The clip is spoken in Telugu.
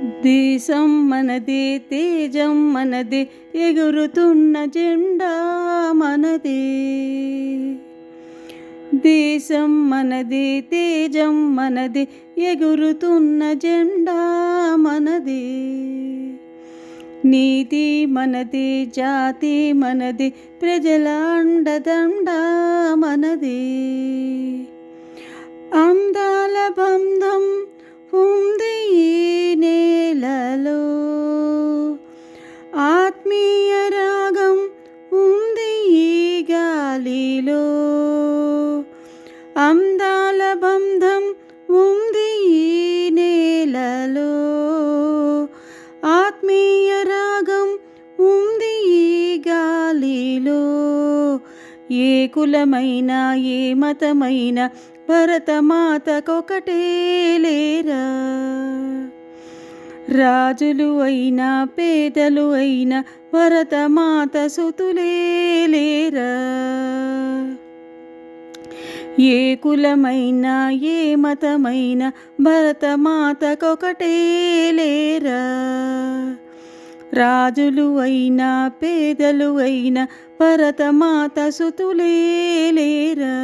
దేశం మనదే, తేజం మనదే, ఎగురుతున్న జెండా మనదే. దేశం మనదే, తేజం మనదే, ఎగురుతున్న జెండా మనదే. నీతి మనదే, జాతి మనదే, ప్రజల అండదండ మనదే. అందాల బంధం ఉంది ఈ నేలలో, ఆత్మీయ రాగం ఉంది ఈ గాలిలో. అందాల బంధం ఉంది ఈ నేలలో, ఆత్మీయ రాగం ఉంది ఈ గాలిలో. ఏ కులమైనా ఏ మతమైనా భరతమాతకొకటే లేరా. రాజులు అయినా పేదలు అయినా భరతమాత సుతులే లేరా. ఏ కులమైనా ఏ మతమైనా భరతమాతకొకటే లేరా. రాజులు అయినా పేదలు అయినా భరతమాత సుతులే లేరా.